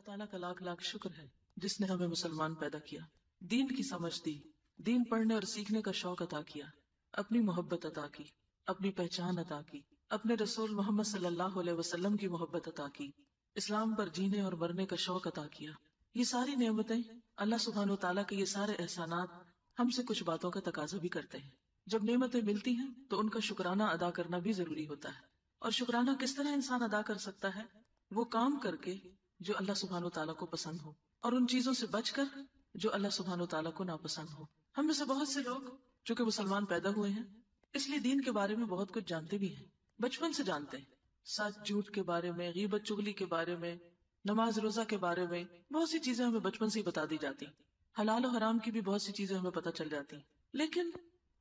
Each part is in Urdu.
تعالیٰ کا لاکھ لاکھ شکر ہے جس نے ہمیں مسلمان پیدا کیا، دین کی سمجھ دی، دین پڑھنے اور سیکھنے کا شوق عطا کیا، اپنی محبت عطا کی، اپنی پہچان عطا کی، اپنے رسول محمد صلی اللہ علیہ وسلم کی محبت عطا کی، اسلام پر جینے اور مرنے کا شوق عطا کیا۔ یہ ساری نعمتیں، اللہ سبحانہ و تعالیٰ کے یہ سارے احسانات ہم سے کچھ باتوں کا تقاضا بھی کرتے ہیں۔ جب نعمتیں ملتی ہیں تو ان کا شکرانہ ادا کرنا بھی ضروری ہوتا ہے، اور شکرانہ کس طرح انسان ادا کر سکتا ہے؟ وہ کام کر کے جو اللہ سبحانہ و تعالیٰ کو پسند ہو، اور ان چیزوں سے بچ کر جو اللہ سبحانہ و تعالیٰ کو ناپسند ہو۔ ہم میں سے بہت سے لوگ چونکہ مسلمان پیدا ہوئے ہیں اس لیے دین کے بارے میں بہت کچھ جانتے بھی ہیں، بچپن سے جانتے ہیں، سچ جھوٹ کے بارے میں، غیبت چغلی کے بارے میں، نماز روزہ کے بارے میں بہت سی چیزیں ہمیں بچپن سے ہی بتا دی جاتی، حلال و حرام کی بھی بہت سی چیزیں ہمیں پتہ چل جاتی۔ لیکن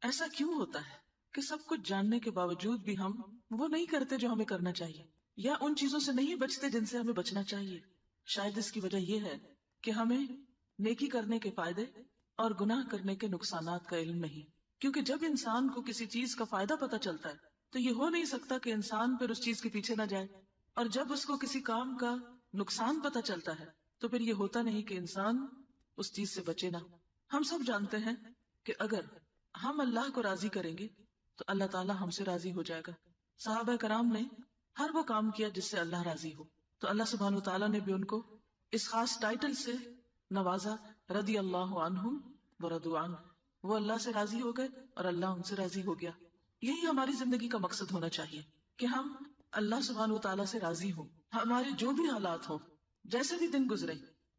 ایسا کیوں ہوتا ہے کہ سب کچھ جاننے کے باوجود بھی ہم وہ نہیں کرتے جو ہمیں کرنا چاہیے، یا ان چیزوں سے نہیں بچتے جن سے ہمیں بچنا چاہیے؟ شاید اس کی وجہ یہ ہے کہ ہمیں نیکی کرنے کے فائدے اور گناہ کرنے کے نقصانات کا علم نہیں، کیونکہ جب انسان کو کسی چیز کا فائدہ پتہ چلتا ہے تو یہ ہو نہیں سکتا کہ انسان پھر اس چیز کے پیچھے نہ جائے، اور جب اس کو کسی کام کا نقصان پتہ چلتا ہے تو پھر یہ ہوتا نہیں کہ انسان اس چیز سے بچے نہ۔ ہم سب جانتے ہیں کہ اگر ہم اللہ کو راضی کریں گے تو اللہ تعالیٰ ہم سے راضی ہو جائے گا۔ صحابہ کرام نے ہر وہ کام کیا جس سے اللہ راضی ہو، تو اللہ سبحانہ وتعالیٰ نے بھی ان کو اس خاص ٹائٹل سے نوازا، رضی اللہ عنہم ورضوا عنہ، وہ اللہ سے راضی ہو گئے اور اللہ ان سے راضی ہو گیا۔ یہی ہماری زندگی کا مقصد ہونا چاہیے کہ ہم اللہ سبحانہ وتعالیٰ سے راضی ہوں، ہمارے جو بھی حالات ہوں، جیسے بھی دن گزرے،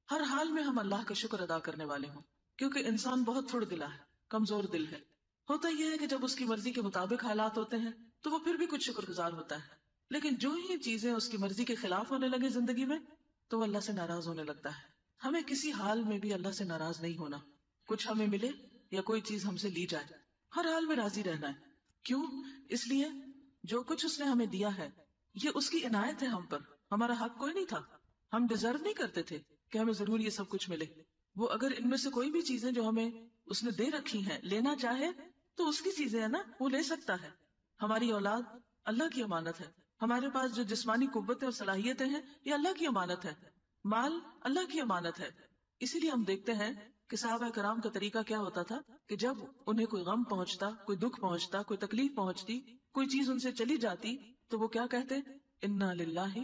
ہر حال میں ہم اللہ کا شکر ادا کرنے والے ہوں، کیونکہ انسان بہت تھوڑ دلا ہے، کمزور دل ہے۔ ہوتا یہ ہے کہ جب اس کی مرضی کے مطابق حالات ہوتے ہیں تو وہ پھر بھی کچھ شکر گزار ہوتا ہے، لیکن جو ہی چیزیں اس کی مرضی کے خلاف ہونے لگے زندگی میں تو وہ اللہ سے ناراض ہونے لگتا ہے۔ ہمیں کسی حال میں بھی اللہ سے ناراض نہیں ہونا، کچھ ہمیں ملے یا کوئی چیز ہم سے لی جائے، ہر حال میں راضی رہنا ہے۔ کیوں؟ اس لیے جو کچھ اس نے ہمیں دیا ہے یہ اس کی عنایت ہے ہم پر، ہمارا حق کوئی نہیں تھا، ہم ڈیزرو نہیں کرتے تھے کہ ہمیں ضرور یہ سب کچھ ملے۔ وہ اگر ان میں سے کوئی بھی چیزیں جو ہمیں اس نے دے رکھی ہیں لینا چاہے تو اس کی چیزیں ہیں نا، وہ لے سکتا ہے۔ ہماری اولاد اللہ کی امانت ہے، ہمارے پاس جو جسمانی قوتیں اور صلاحیتیں ہیں یہ اللہ کی امانت ہے، مال اللہ کی امانت ہے۔ اسی لیے ہم دیکھتے ہیں کہ صحابہ کرام کا طریقہ کیا ہوتا تھا کہ جب انہیں کوئی غم پہنچتا، کوئی دکھ پہنچتا، کوئی تکلیف پہنچتی، کوئی چیز ان سے چلی جاتی تو وہ کیا کہتے؟ انا للہ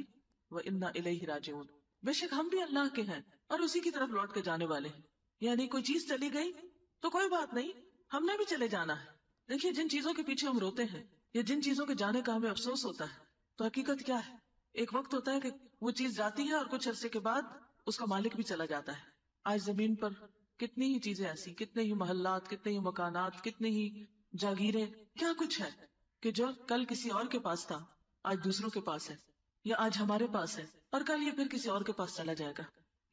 و انا الیہ راجعون، بے شک ہم بھی اللہ کے ہیں اور اسی کی طرف لوٹ کے جانے والے ہیں۔ یعنی کوئی چیز چلی گئی تو کوئی بات نہیں، ہم نے بھی چلے جانا ہے۔ دیکھیے جن چیزوں کے پیچھے ہم روتے ہیں یا جن چیزوں کے جانے کا ہمیں افسوس ہوتا ہے تو حقیقت کیا ہے؟ ایک وقت ہوتا ہے کہ وہ چیز جاتی ہے اور کچھ عرصے کے بعد اس کا مالک بھی چلا جاتا ہے۔ آج زمین پر کتنی ہی چیزیں ایسی، کتنے ہی محلات، کتنے ہی مکانات، کتنی ہی جاگیریں، کیا کچھ ہے کہ جو کل کسی اور کے پاس تھا آج دوسروں کے پاس ہے، یا آج ہمارے پاس ہے اور کل یہ پھر کسی اور کے پاس چلا جائے گا۔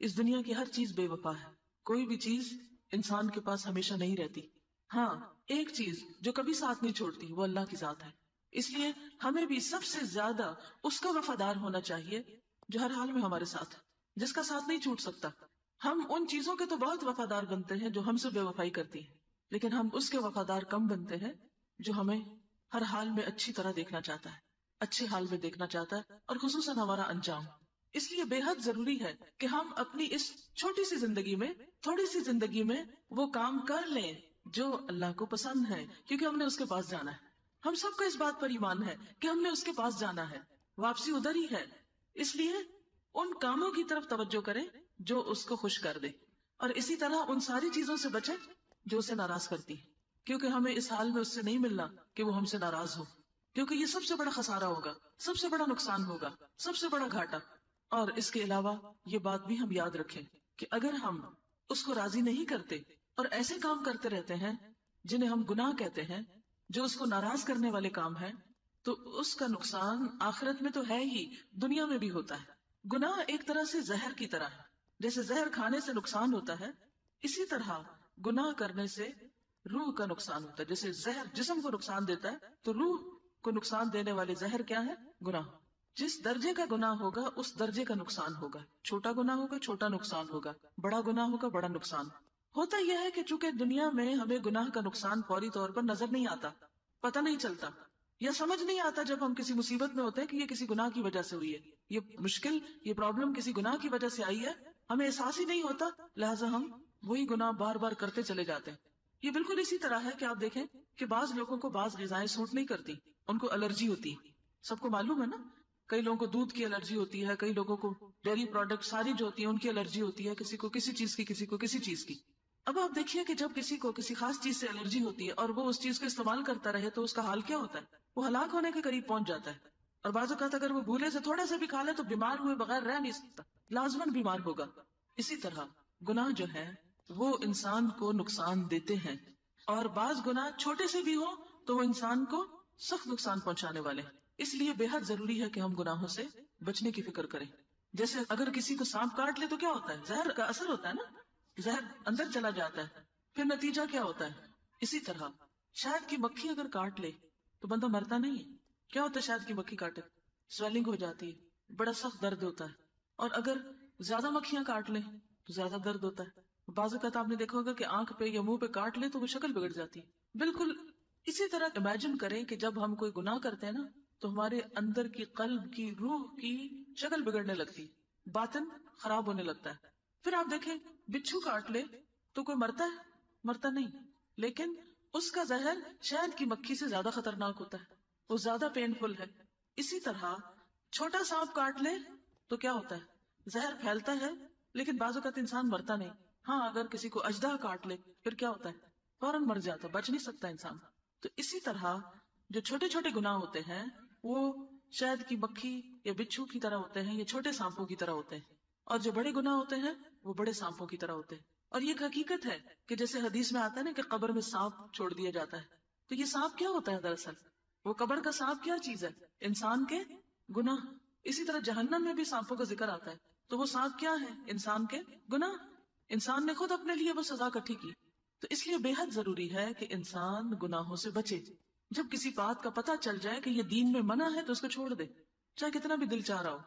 اس دنیا کی ہر چیز بے وفا ہے، کوئی بھی چیز انسان کے پاس ہمیشہ نہیں رہتی۔ ہاں ایک چیز جو کبھی ساتھ نہیں چھوڑتی وہ اللہ کی ذات ہے، اس لیے ہمیں بھی سب سے زیادہ اس کا وفادار ہونا چاہیے جو ہر حال میں ہمارے ساتھ ہے، جس کا ساتھ نہیں چھوٹ سکتا۔ ہم ان چیزوں کے تو بہت وفادار بنتے ہیں جو ہم سے بے وفائی کرتی ہیں، لیکن ہم اس کے وفادار کم بنتے ہیں جو ہمیں ہر حال میں اچھی طرح دیکھنا چاہتا ہے، اچھے حال میں دیکھنا چاہتا ہے، اور خصوصاً ہمارا انجام۔ اس لیے بے حد ضروری ہے کہ ہم اپنی اس چھوٹی سی زندگی میں، تھوڑی سی زندگی میں وہ کام کر لیں جو اللہ کو پسند ہے، کیونکہ ہم نے اس کے پاس جانا ہے۔ ہم سب کا اس بات پر ایمان ہے کہ ہم نے اس کے پاس جانا ہے، واپسی ادھر ہی ہے۔ اس لیے ان کاموں کی طرف توجہ کریں جو اس کو خوش کر دے، اور اسی طرح ان ساری چیزوں سے بچیں جو اسے ناراض کرتی ہے، کیونکہ ہمیں اس حال میں اس سے نہیں ملنا کہ وہ ہم سے ناراض ہو، کیونکہ یہ سب سے بڑا خسارہ ہوگا، سب سے بڑا نقصان ہوگا، سب سے بڑا گھاٹا۔ اور اس کے علاوہ یہ بات بھی ہم یاد رکھیں کہ اگر ہم اس کو راضی نہیں کرتے اور ایسے کام کرتے رہتے ہیں جنہیں ہم گناہ کہتے ہیں، جو اس کو ناراض کرنے والے کام ہیں، تو اس کا نقصان آخرت میں تو ہے ہی، دنیا میں بھی ہوتا ہے۔ گناہ ایک طرح سے زہر کی طرح ہے، جیسے زہر کھانے سے نقصان ہوتا ہے، اسی طرح گناہ کرنے سے روح کا نقصان ہوتا ہے۔ جیسے زہر جسم کو نقصان دیتا ہے تو روح کو نقصان دینے والے زہر کیا ہے؟ گناہ۔ جس درجے کا گناہ ہوگا اس درجے کا نقصان ہوگا، چھوٹا گناہ ہوگا چھوٹا نقصان ہوگا، بڑا گناہ ہوگا بڑا نقصان۔ ہوتا یہ ہے کہ چونکہ دنیا میں ہمیں گناہ کا نقصان فوری طور پر نظر نہیں آتا، پتہ نہیں چلتا، یا سمجھ نہیں آتا جب ہم کسی مصیبت میں ہوتے ہیں کہ یہ کسی گناہ کی وجہ سے ہوئی ہے، یہ مشکل، یہ پرابلم کسی گناہ کی وجہ سے آئی ہے، ہمیں احساس ہی نہیں ہوتا، لہٰذا ہم وہی گناہ بار بار کرتے چلے جاتے ہیں۔ یہ بالکل اسی طرح ہے کہ آپ دیکھیں کہ بعض لوگوں کو بعض غذائیں سوٹ نہیں کرتی، ان کو الرجی ہوتی ہے، سب کو معلوم ہے نا، کئی لوگوں کو دودھ کی الرجی ہوتی ہے، کئی لوگوں کو ڈیری پروڈکٹ ساری جو ہوتی ہیں ان کی الرجی ہوتی ہے، کسی کو کسی چیز کی، کسی کو کسی چیز کی۔ اب آپ دیکھیے کہ جب کسی کو کسی خاص چیز سے الرجی ہوتی ہے اور وہ اس چیز کو استعمال کرتا رہے تو اس کا حال کیا ہوتا ہے؟ وہ ہلاک ہونے کے قریب پہنچ جاتا ہے، اور بعض اوقات اگر وہ بھولے سے تھوڑا سا بھی کھا لے تو بیمار ہوئے بغیر رہ نہیں سکتا، لازماً بیمار ہوگا۔ اسی طرح گناہ جو ہے وہ انسان کو نقصان دیتے ہیں، اور بعض گناہ چھوٹے سے بھی ہو تو وہ انسان کو سخت نقصان پہنچانے والے ہیں۔ اس لیے بے حد ضروری ہے کہ ہم گناہوں سے بچنے کی فکر کریں۔ جیسے اگر کسی کو سانپ کاٹ لے تو کیا ہوتا ہے؟ زہر کا اثر ہوتا ہے نا، زہر اندر چلا جاتا ہے، پھر نتیجہ کیا ہوتا ہے؟ اسی طرح شہد کی مکھی اگر کاٹ لے تو بندہ مرتا نہیں ہے۔ کیا ہوتا ہے شہد کی مکھی کاٹے؟ سویلنگ ہو جاتی ہے، بڑا سخت درد ہوتا ہے، اور اگر زیادہ مکھیاں کاٹ لیں تو زیادہ درد ہوتا ہے۔ بعض اوقات آپ نے دیکھا ہوگا کہ آنکھ پہ یا منہ پہ کاٹ لے تو وہ شکل بگڑ جاتی ہے۔ بالکل اسی طرح امیجن کریں کہ جب ہم کوئی گناہ کرتے ہیں نا تو ہمارے اندر کی قلب کی روح کی شکل بگڑنے لگتی، باطن خراب ہونے لگتا ہے۔ پھر آپ دیکھیں بچھو کاٹ لے تو کوئی مرتا ہے؟ مرتا نہیں، لیکن اس کا زہر شہد کی مکھی سے زیادہ خطرناک ہوتا ہے، وہ زیادہ پینفل ہے۔ اسی طرح چھوٹا سانپ کاٹ لے تو کیا ہوتا ہے؟ زہر پھیلتا ہے، لیکن بعض اوقات انسان مرتا نہیں۔ ہاں اگر کسی کو اژدہا کاٹ لے پھر کیا ہوتا ہے؟ فوراً مر جاتا، بچ نہیں سکتا انسان۔ تو اسی طرح جو چھوٹے چھوٹے گناہ ہوتے ہیں وہ شہد کی مکھی یا بچھو کی طرح ہوتے ہیں یا چھوٹے سانپوں کی طرح ہوتے ہیں، اور جو بڑے گناہ ہوتے ہیں وہ بڑے سانپوں کی طرح ہوتے ہیں۔ اور یہ ایک حقیقت ہے کہ جیسے حدیث میں آتا ہے نا کہ قبر میں سانپ چھوڑ دیا جاتا ہے، تو یہ سانپ کیا ہوتا ہے دراصل؟ وہ قبر کا سانپ کیا چیز ہے؟ انسان کے گناہ۔ اسی طرح جہنم میں بھی سانپوں کا ذکر آتا ہے، تو وہ سانپ کیا ہے؟ انسان کے گناہ۔ انسان نے خود اپنے لیے وہ سزا اکٹھی کی۔ تو اس لیے بے حد ضروری ہے کہ انسان گناہوں سے بچے۔ جب کسی بات کا پتہ چل جائے کہ یہ دین میں منع ہے تو اس کو چھوڑ دے، چاہے کتنا بھی دل چاہ رہا ہو،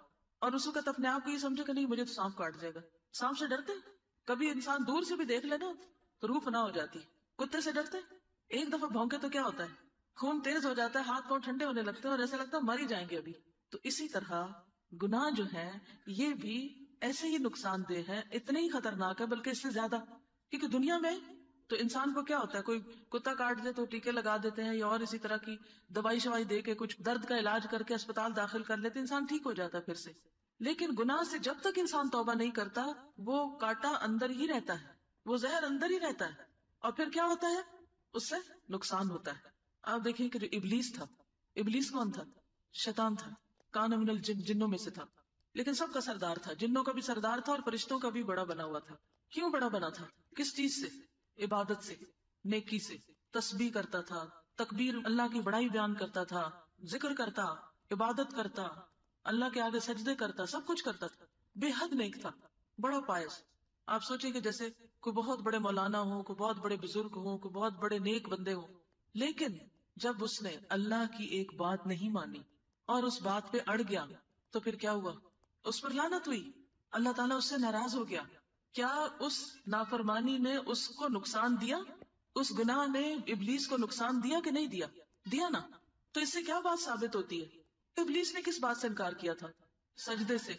اور اس وقت اپنے آپ کو یہ سمجھے کہ نہیں مجھے تو سانپ کاٹ جائے گا۔ سانپ سے ڈرتے ہیں؟ کبھی انسان دور سے بھی دیکھ لینا تو روح فنا ہو جاتی۔ کتے سے ڈرتے ہیں؟ ایک دفعہ بھونکے تو کیا ہوتا ہے؟ خون تیز ہو جاتا ہے، ہاتھ پاؤں ٹھنڈے ہونے لگتے ہیں اور ایسا لگتا ہے مر ہی جائیں گے ابھی۔ تو اسی طرح گناہ جو ہے یہ بھی ایسے ہی نقصان دہ ہے، اتنے ہی خطرناک ہے بلکہ اس سے زیادہ، کیونکہ دنیا میں تو انسان کو کیا ہوتا ہے، کوئی کتا کاٹ دے تو ٹیکے لگا دیتے ہیں یا اور اسی طرح کی دوائی شوائی دے کے کچھ درد کا علاج کر کے اسپتال داخل کر لیتے، انسان ٹھیک ہو جاتا ہے پھر سے۔ لیکن گناہ سے جب تک انسان توبہ نہیں کرتا وہ کاٹا اندر ہی رہتا ہے، وہ زہر اندر ہی رہتا ہے، اور پھر کیا ہوتا ہے؟ اس سے نقصان ہوتا ہے۔ آپ دیکھیں کہ جو ابلیس تھا، ابلیس کون تھا؟ شیطان تھا، کان من الجن، جنوں میں سے تھا، لیکن سب کا سردار تھا، جنوں کا بھی سردار تھا اور فرشتوں کا بھی بڑا بنا ہوا تھا۔ کیوں بڑا بنا تھا؟ کس چیز سے؟ عبادت سے، نیکی سے، تسبیح کرتا تھا، تکبیر اللہ کی بڑائی بیان کرتا تھا، ذکر کرتا، عبادت کرتا، اللہ کے آگے سجدے کرتا، سب کچھ کرتا تھا، بے حد نیک تھا، بڑا پائس۔ آپ سوچیں کہ جیسے کوئی بہت بڑے مولانا ہو، کوئی بہت بڑے بزرگ ہو، کوئی بہت بڑے نیک بندے ہو، لیکن جب اس نے اللہ کی ایک بات نہیں مانی اور اس بات پہ اڑ گیا تو پھر کیا ہوا؟ اس پر لعنت ہوئی، اللہ تعالیٰ اس سے ناراض ہو گیا۔ کیا اس نافرمانی نے اس کو نقصان دیا؟ اس گناہ نے ابلیس کو نقصان دیا کہ نہیں دیا؟ دیا نا۔ تو اس سے کیا بات ثابت ہوتی ہے؟ ابلیس نے کس بات سے انکار کیا تھا؟ سجدے سے۔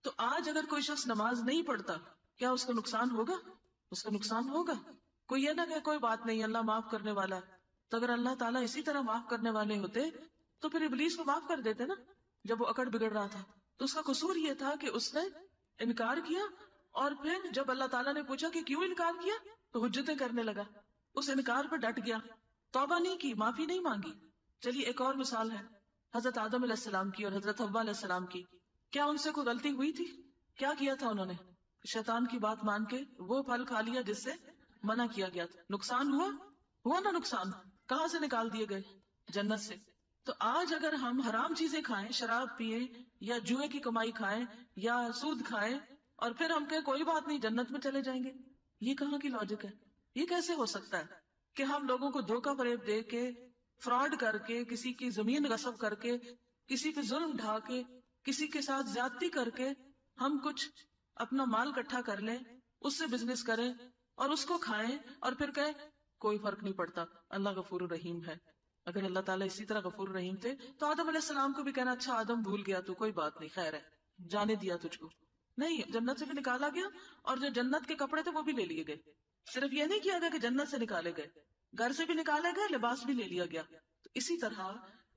تو آج اگر کوئی شخص نماز نہیں پڑھتا کیا اس کو نقصان ہوگا؟ اس کو نقصان ہوگا۔ کوئی یہ نہ کہ کوئی بات نہیں اللہ معاف کرنے والا ہے، تو اگر اللہ تعالیٰ اسی طرح معاف کرنے والے ہوتے تو پھر ابلیس کو معاف کر دیتے نا جب وہ اکڑ بگڑ رہا تھا۔ تو اس کا قصور یہ تھا کہ اس نے انکار کیا، اور پھر جب اللہ تعالیٰ نے پوچھا کہ کیوں انکار کیا تو حجتیں کرنے لگا، اس انکار پہ ڈٹ گیا، توبہ نہیں کی، معافی نہیں مانگی۔ چلیے ایک اور مثال ہے حضرت آدم علیہ السلام کی اور حضرت حوا علیہ السلام کی۔ کیا ان سے کوئی غلطی ہوئی تھی؟ کیا کیا تھا انہوں نے؟ شیطان کی بات مان کے وہ پھل کھا لیا جس سے منع کیا گیا تھا۔ نقصان ہوا نا نقصان؟ کہاں سے نکال دیے گئے؟ جنت سے۔ تو آج اگر ہم حرام چیزیں کھائیں، شراب پیئیں یا جوئے کی کمائی کھائیں یا سود کھائیں اور پھر ہم کہیں کوئی بات نہیں جنت میں چلے جائیں گے، یہ کہاں کی لاجک ہے؟ یہ کیسے ہو سکتا ہے کہ ہم لوگوں کو دھوکہ فریب دے کے، فراڈ کر کے، کسی کی زمین غصب کر کے، کسی پہ ظلم ڈھا کے، کسی کے ساتھ زیادتی کر کے ہم کچھ اپنا مال اکٹھا کر لیں، اس سے بزنس کریں اور اس کو کھائیں اور پھر کہیں کوئی فرق نہیں پڑتا، اللہ غفور الرحیم ہے۔ اگر اللہ تعالیٰ اسی طرح غفور رحیم تھے تو آدم علیہ السلام کو بھی کہنا اچھا آدم بھول گیا تو کوئی بات نہیں، خیر ہے، جانے دیا تجھ کو. نہیں، جنت سے بھی نکالا گیا اور جو جنت کے کپڑے تھے وہ بھی لے لیے گئے. صرف یہ نہیں کیا گیا کہ جنت سے نکالے گئے، گھر سے بھی نکالے گئے، لباس بھی لے لیا گیا. تو اسی طرح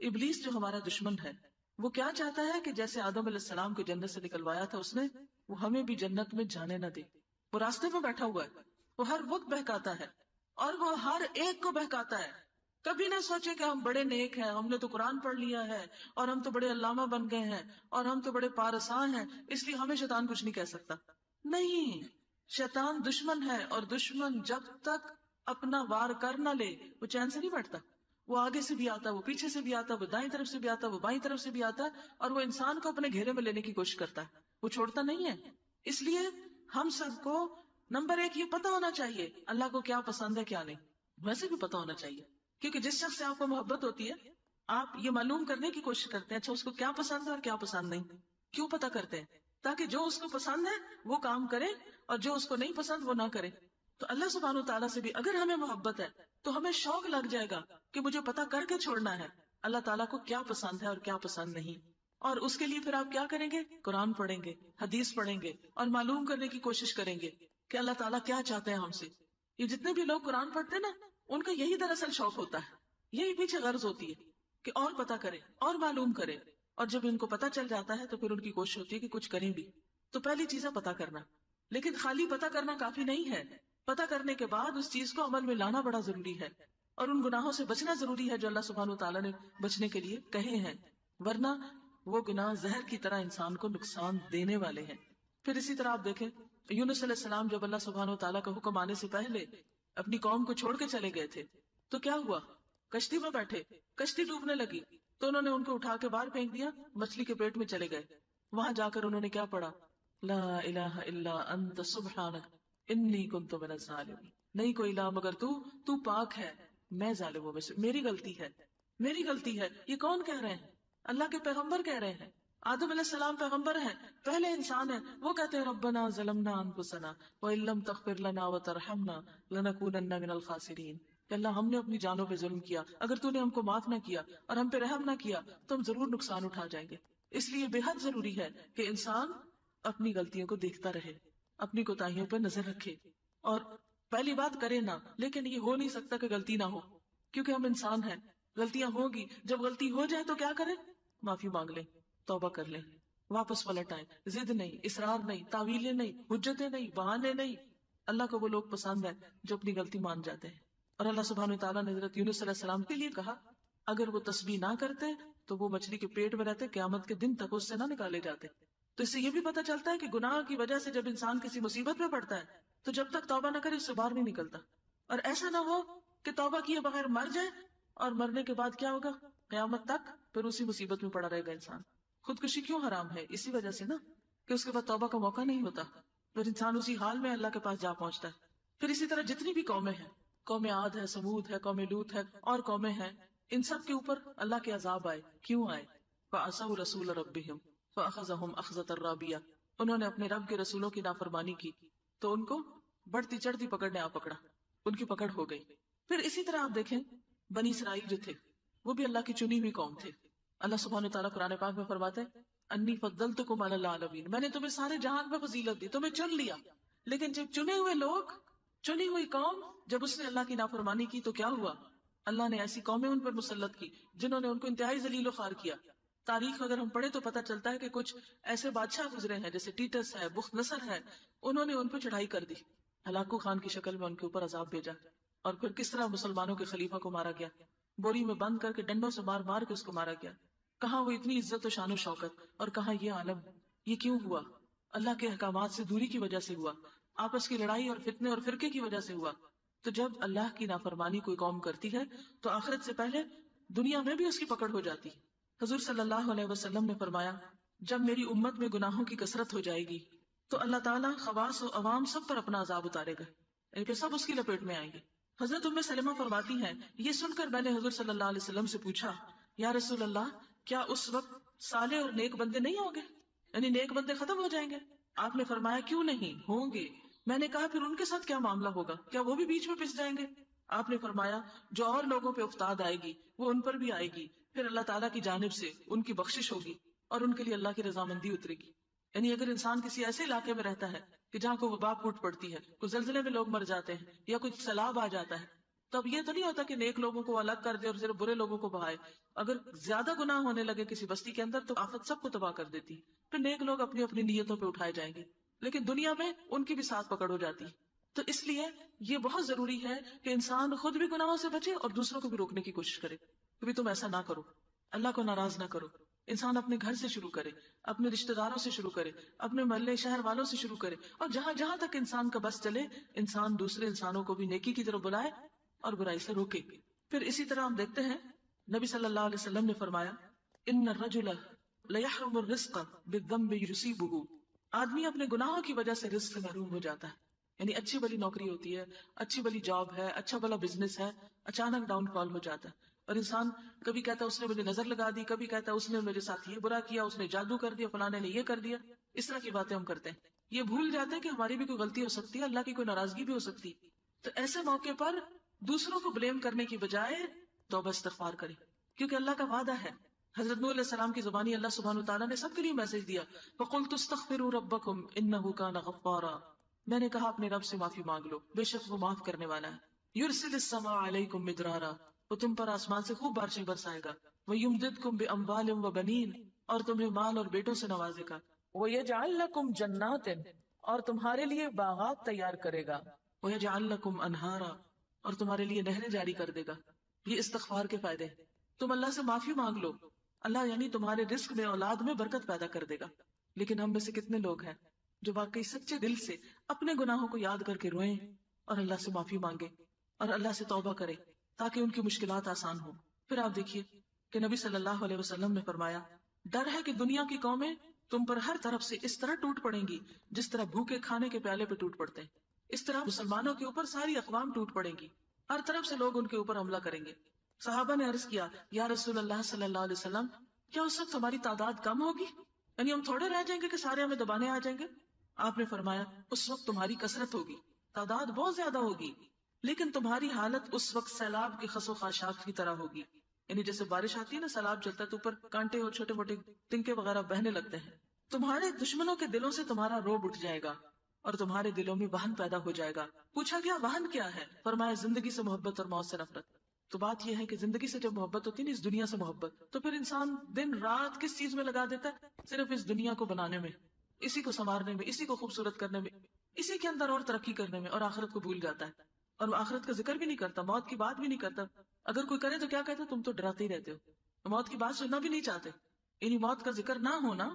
ابلیس جو ہمارا دشمن ہے وہ کیا چاہتا ہے کہ جیسے آدم علیہ السلام کو جنت سے نکلوایا تھا اس نے، وہ ہمیں بھی جنت میں جانے نہ دے. وہ راستے میں بیٹھا ہوا ہے، وہ ہر وقت بہکاتا ہے اور وہ ہر ایک کو بہکاتا ہے. کبھی نہ سوچے کہ ہم بڑے نیک ہیں، ہم نے تو قرآن پڑھ لیا ہے اور ہم تو بڑے علامہ بن گئے ہیں اور ہم تو بڑے پارسان ہیں، اس لیے ہمیں شیطان کچھ نہیں کہہ سکتا. نہیں، شیطان دشمن ہے اور دشمن جب تک اپنا وار کر نہ لے وہ چین سے نہیں بیٹھتا. وہ آگے سے بھی آتا، وہ پیچھے سے بھی آتا، وہ دائیں طرف سے بھی آتا، وہ بائیں طرف سے بھی آتا اور وہ انسان کو اپنے گھیرے میں لینے کی کوشش کرتا ہے، وہ چھوڑتا نہیں ہے. اس لیے ہم سب کو نمبر ایک یہ پتا ہونا چاہیے اللہ کو کیا پسند ہے کیا نہیں. ویسے بھی پتا ہونا چاہیے کیونکہ جس شخص سے آپ کو محبت ہوتی ہے آپ یہ معلوم کرنے کی کوشش کرتے ہیں اچھا اس کو کیا پسند ہے اور کیا پسند نہیں. کیوں پتا کرتے ہیں؟ تاکہ جو اس کو پسند ہے وہ کام کرے اور جو اس کو نہیں پسند وہ نہ کرے. تو اللہ سبحانہ تعالیٰ سے بھی اگر ہمیں محبت ہے تو ہمیں شوق لگ جائے گا کہ مجھے پتا کر کے چھوڑنا ہے اللہ تعالیٰ کو کیا پسند ہے اور کیا پسند نہیں. اور اس کے لیے پھر آپ کیا کریں گے؟ قرآن پڑھیں گے، حدیث پڑھیں گے اور معلوم کرنے کی کوشش کریں گے کہ اللہ تعالیٰ کیا چاہتے ہیں ہم سے. یہ جتنے بھی لوگ قرآن پڑھتے ہیں نا ان کا یہی دراصل شوق ہوتا ہے، یہی پیچھے غرض ہوتی ہے کہ اور پتا کرے اور معلوم کرے. اور جب ان کو پتا چل جاتا ہے تو پھر ان کی کوشش ہوتی ہے کہ کچھ کریں بھی. تو پہلی چیز ہے پتا کرنا، لیکن خالی پتا کرنا کافی نہیں ہے. پتا کرنے کے بعد اس چیز کو عمل میں لانا بڑا ضروری ہے اور ان گناہوں سے بچنا ضروری ہے جو اللہ سبحانہ تعالیٰ نے بچنے کے لیے کہے ہیں، ورنہ وہ گناہ زہر کی طرح انسان کو نقصان دینے والے ہیں. پھر اسی طرح آپ دیکھیں یونس علیہ السلام جب اللہ سبحانہ تعالیٰ کا حکم آنے سے پہلے اپنی قوم کو چھوڑ کے چلے گئے تھے تو کیا ہوا؟ کشتی میں بیٹھے، کشتی ڈوبنے لگی تو انہوں نے ان کو اٹھا کے باہر پھینک دیا، مچھلی کے پیٹ میں چلے گئے. وہاں جا کر انہوں نے کیا پڑھا؟ لا الہ الا انت سبحانک انی کنت من الظالمین. نہیں کوئی الہ مگر تو پاک ہے، میں ظالموں میں سے، میری غلطی ہے، میری غلطی ہے. یہ کون کہہ رہے ہیں؟ اللہ کے پیغمبر کہہ رہے ہیں. آدم علیہ السلام پیغمبر ہیں، پہلے انسان ہیں، وہ کہتے ہیں ربنا ظلمنا انفسنا وان لم تغفر لنا وترحمنا لنکونن من الخاسرین. کہ اللہ ہم نے اپنی جانوں پہ ظلم کیا، اگر تو نے ہم کو معاف نہ کیا اور ہم پہ رحم نہ کیا تو ہم ضرور نقصان اٹھا جائیں گے. اس لیے بے حد ضروری ہے کہ انسان اپنی غلطیوں کو دیکھتا رہے، اپنی کوتاہیوں پہ نظر رکھے اور پہلی بات کرے نہ. لیکن یہ ہو نہیں سکتا کہ غلطی نہ ہو کیونکہ ہم انسان ہیں، غلطیاں ہوگی. جب غلطی ہو جائے تو کیا کریں؟ معافی مانگ لیں، توبہ کر لیں، واپس پلٹ آئیں. ضد نہیں، اصرار نہیں، تعویلیں نہیں، حجتیں نہیں، بہانے نہیں. اللہ کو وہ لوگ پسند ہیں جو اپنی غلطی مان جاتے ہیں. اور اللہ سبحانہ تعالیٰ نے حضرت یونس علیہ السلام کے لیے کہا اگر وہ تسبیح نہ کرتے تو وہ مچھلی کے پیٹ میں رہتے، قیامت کے دن تک اس سے نہ نکالے جاتے. تو اس سے یہ بھی پتہ چلتا ہے کہ گناہ کی وجہ سے جب انسان کسی مصیبت میں پڑتا ہے تو جب تک توبہ نہ کرے اس سے باہر نہیں نکلتا. اور ایسا نہ ہو کہ توبہ کیے بغیر مر جائے اور مرنے کے بعد کیا ہوگا؟ قیامت تک پھر اسی مصیبت میں پڑا رہے گا انسان. خودکشی کیوں حرام ہے؟ اسی وجہ سے نا کہ اس کے بعد توبہ کا موقع نہیں ہوتا، پھر انسان اسی حال میں اللہ کے پاس جا پہنچتا ہے. پھر اسی طرح جتنی بھی قومیں ہیں، قوم عاد ہے، سمود ہے، قوم لوط ہے اور قومیں ہیں، ان سب کے اوپر اللہ کے عذاب آئے. کیوں آئے؟ فعصوا رسول ربهم فاخذهم اخذۃ الرابیہ. انہوں نے اپنے رب کے رسولوں کی نافرمانی کی تو ان کو بڑھتی چڑھتی پکڑنے آ پکڑا، ان کی پکڑ ہو گئی. پھر اسی طرح آپ دیکھیں بنی اسرائیل جو تھے وہ بھی اللہ کی چنی ہوئی قوم تھے. اللہ سبحانہ تعالیٰ قرآن پاک میں فرماتے ہیں انی فضلتکم علی العالمین، میں نے تمہیں سارے جہان میں فضیلت دی، تمہیں چن لیا. لیکن جب چنے ہوئے لوگ، چنی ہوئی قوم جب اس نے اللہ کی نافرمانی کی تو کیا ہوا؟ اللہ نے ایسی قومیں ان پر مسلط کی جنہوں نے ان کو انتہائی ذلیل و خوار کیا. تاریخ اگر ہم پڑھیں تو پتہ چلتا ہے کہ کچھ ایسے بادشاہ گزرے ہیں جیسے ٹیٹس ہے، بخت نصر ہے، انہوں نے ان پہ چڑھائی کر دی، ہلاکو خان کی شکل میں ان کے اوپر عذاب بھیجا. اور پھر کس طرح مسلمانوں کے خلیفہ کو مارا گیا، بوری میں بند کر کے ڈنڈوں سے مار مار کے اس کو مارا گیا. کہاں وہ اتنی عزت و شان و شوکت اور کہاں یہ عالم. یہ کیوں ہوا؟ اللہ کے احکامات سے دوری کی وجہ سے ہوا، آپس کی لڑائی اور فتنے اور فرقے کی وجہ سے ہوا. تو جب اللہ کی نافرمانی کوئی قوم کرتی ہے تو آخرت سے پہلے دنیا میں بھی اس کی پکڑ ہو جاتی. حضور صلی اللہ علیہ وسلم نے فرمایا جب میری امت میں گناہوں کی کثرت ہو جائے گی تو اللہ تعالیٰ خواص و عوام سب پر اپنا عذاب اتارے گا، یعنی کہ سب اس کی لپیٹ میں آئیں گے. حضرت ام سلمہ فرماتی ہیں یہ سن کر میں نے حضور صلی اللہ علیہ وسلم سے پوچھا یا رسول اللہ کیا اس وقت صالح اور نیک بندے نہیں ہوں گے، یعنی نیک بندے ختم ہو جائیں گے؟ آپ نے فرمایا کیوں نہیں، ہوں گے. میں نے کہا پھر ان کے ساتھ کیا معاملہ ہوگا، کیا وہ بھی بیچ میں پس جائیں گے؟ آپ نے فرمایا جو اور لوگوں پہ افتاد آئے گی وہ ان پر بھی آئے گی، پھر اللہ تعالیٰ کی جانب سے ان کی بخشش ہوگی اور ان کے لیے اللہ کی رضامندی اترے گی۔ یعنی اگر انسان کسی ایسے علاقے میں رہتا ہے کہ جہاں کوئی وبا پھوٹ پڑتی ہے، کوئی زلزلے میں لوگ مر جاتے ہیں یا کوئی سیلاب آ جاتا ہے، تو اب یہ تو نہیں ہوتا کہ نیک لوگوں کو الگ کر دے اور صرف برے لوگوں کو بہائے۔ اگر زیادہ گناہ ہونے لگے کسی بستی کے اندر تو آفت سب کو تباہ کر دیتی ہے، پھر نیک لوگ اپنی اپنی نیتوں پہ اٹھائے جائیں گے، لیکن دنیا میں ان کی بھی ساتھ پکڑ ہو جاتی ہے۔ تو اس لیے یہ بہت ضروری ہے کہ انسان خود بھی گناہوں سے بچے اور دوسروں کو بھی روکنے کی کوشش کرے کہ بھی تم ایسا نہ کرو، اللہ کو ناراض نہ کرو۔ انسان اپنے گھر سے شروع کرے، اپنے رشتہ داروں سے شروع کرے، اپنے محلے شہر والوں سے شروع کرے، اور جہاں جہاں تک انسان کا بس چلے انسان دوسرے انسانوں کو بھی نیکی کی طرف بلائے اور برائی سے روکے۔ پھر اسی طرح ہم دیکھتے ہیں نبی صلی اللہ علیہ وسلم نے فرمایا ان الرجل لیحرم الرزق بالذنب یصیبہ، آدمی اپنے گناہوں کی وجہ سے رزق سے محروم ہو جاتا ہے۔ یعنی اچھی بلی نوکری ہوتی ہے، اچھی بلی جاب ہے، اچھا بلا بزنس ہے، اچانک ڈاؤن فال ہو جاتا ہے، اور انسان کبھی کہتا ہے اس نے مجھے نظر لگا دی، کبھی کہتا ہے اس نے میرے ساتھ یہ برا کیا، اس نے جادو کر دیا، فلانے نے یہ کر دیا۔ اس طرح کی باتیں ہم کرتے ہیں، یہ بھول جاتے ہیں کہ ہماری بھی کوئی غلطی ہو سکتی ہے، اللہ کی کوئی ناراضگی بھی ہو سکتی۔ تو ایسے موقع پر دوسروں کو بلیم کرنے کی بجائے توبہ استغفار کرے، کیونکہ اللہ کا وعدہ ہے۔ حضرت نوح علیہ السلام کی زبانی اللہ سبحانہ وتعالیٰ نے سب کے لیے میسج دیا، فَقُلْتُ اسْتَغْفِرُوا رَبَّكُمْ إِنَّهُ كَانَ غَفَّارًا، میں نے کہا اپنے رب سے معافی مانگ لو، بے شک وہ معاف کرنے والا ہے۔ یرسل السماء علیکم مدرارا، وہ تم پر آسمان سے خوب بارشیں برسائے گا، ویمددکم باموال وبنین، اور تمہیں مال اور بیٹوں سے نوازے گا، ویجعل لکم جنات، اور تمہارے لیے باغات تیار کرے گا، ویجعل لکم انہارا، اور تمہارے لیے نہریں جاری کر دے گا۔ یہ استغفار کے فائدے ہیں۔ تم اللہ سے معافی مانگ لو، اللہ یعنی تمہارے رزق میں اولاد میں برکت پیدا کر دے گا۔ لیکن ہم میں سے کتنے لوگ ہیں جو واقعی سچے دل سے اپنے گناہوں کو یاد کر کے روئیں اور اللہ سے معافی مانگے اور اللہ سے توبہ کرے تاکہ ان کی مشکلات آسان ہوں۔ پھر آپ دیکھیے کہ نبی صلی اللہ علیہ وسلم نے فرمایا ڈر ہے کہ دنیا کی قومیں تم پر ہر طرف سے اس طرح ٹوٹ پڑیں گی جس طرح بھوکے کھانے کے پیالے پہ ٹوٹ پڑتے ہیں، اس طرح مسلمانوں کے اوپر ساری اقوام ٹوٹ پڑیں گی، ہر طرف سے لوگ ان کے اوپر حملہ کریں گے۔ صحابہ نے عرض کیا یا رسول اللہ صلی اللہ علیہ وسلم، کیا اس وقت ہماری تعداد کم ہوگی؟ یعنی ہم تھوڑے رہ جائیں گے کہ سارے ہمیں دبانے آ جائیں گے؟ آپ نے فرمایا اس وقت تمہاری کثرت ہوگی، تعداد بہت زیادہ ہوگی، لیکن تمہاری حالت اس وقت سیلاب کی خس و خاشاک کی طرح ہوگی۔ یعنی جیسے بارش آتی ہے نا، سیلاب چلتا ہے تو اوپر کانٹے اور چھوٹے موٹے تنکے وغیرہ بہنے لگتے ہیں۔ تمہارے دشمنوں کے دلوں سے تمہارا روب اٹھ جائے گا اور تمہارے دلوں میں وہن پیدا ہو جائے گا۔ پوچھا گیا وہن کیا ہے؟ فرمایا زندگی سے محبت اور موت سے نفرت۔ تو بات یہ ہے کہ زندگی سے جب محبت ہوتی ہے نا، اس دنیا سے محبت، تو پھر انسان دن رات کس چیز میں لگا دیتا ہے؟ صرف اس دنیا کو بنانے میں، اسی کو سنوارنے میں، اسی کو خوبصورت کرنے میں، اسی کے اندر اور ترقی کرنے میں، اور آخرت کو بھول جاتا ہے اور وہ آخرت کا ذکر بھی نہیں کرتا، موت کی بات بھی نہیں کرتا۔ اگر کوئی کرے تو کیا کہتا ہے؟ تم تو ڈراتے ہی رہتے ہو، موت کی بات سننا بھی نہیں چاہتے۔ یعنی موت کا ذکر نہ ہونا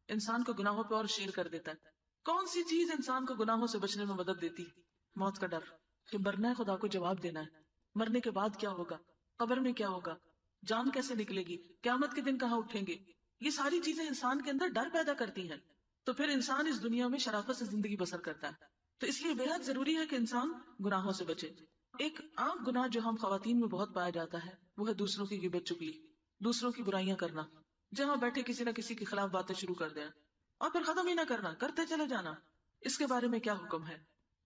انسان کو گناہوں پہ اور شیر کر دیتا ہے۔ کون سی چیز انسان کو گناہوں سے بچنے میں مدد دیتی؟ موت کا ڈر کہ مرنا ہے، خدا کو جواب دینا ہے، مرنے کے بعد کیا ہوگا، قبر میں کیا ہوگا، جان کیسے نکلے گی، قیامت کے دن کہاں اٹھیں گے۔ یہ ساری چیزیں انسان کے اندر ڈر پیدا کرتی ہیں، تو پھر انسان اس دنیا میں شرافت سے زندگی بسر کرتا ہے۔ تو اس لیے بے حد ضروری ہے کہ انسان گناہوں سے بچے۔ ایک عام گناہ جو ہم خواتین میں بہت پایا جاتا ہے وہ ہے دوسروں کی غیبت چگلی، دوسروں کی برائیاں کرنا، جہاں بیٹھے کسی نہ کسی کے خلاف باتیں شروع کر دیں اور پھر ختم ہی نہ کرنا، کرتے چلے جانا۔ اس کے بارے میں کیا حکم ہے؟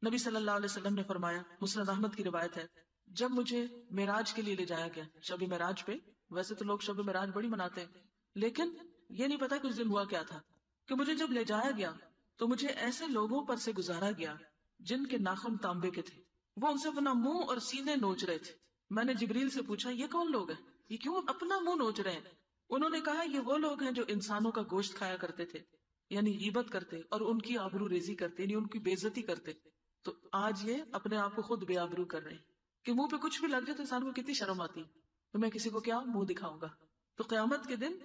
نبی صلی اللہ علیہ وسلم نے فرمایا، مسند احمد کی روایت ہے، جب مجھے معراج کے لیے لے جایا گیا، شب معراج پہ، ویسے تو لوگ شب معراج بڑی مناتے ہیں لیکن یہ نہیں پتا کہ اس دن ہوا کیا تھا، کہ مجھے جب لے جایا گیا تو مجھے ایسے لوگوں پر سے گزارا گیا جن کے ناخن تانبے کے تھے، وہ ان سے اپنا منہ اور سینے نوچ رہے تھے۔ میں نے جبریل سے پوچھا یہ کون لوگ ہیں، یہ کیوں اپنا منہ نوچ رہے ہیں؟ انہوں نے کہا یہ وہ لوگ ہیں جو انسانوں کا گوشت کھایا کرتے تھے، یعنی غیبت کرتے اور ان کی آبرو ریزی کرتے، یعنی ان کی بے عزتی کرتے۔ تو آج یہ اپنے آپ کو خود بے آبرو کر رہے ہیں کہ منہ پہ کچھ بھی لگ جائے تو انسان کو کتنی شرم آتی، تو میں کسی کو کیا منہ دکھاؤں گا۔ تو قیامت کے دن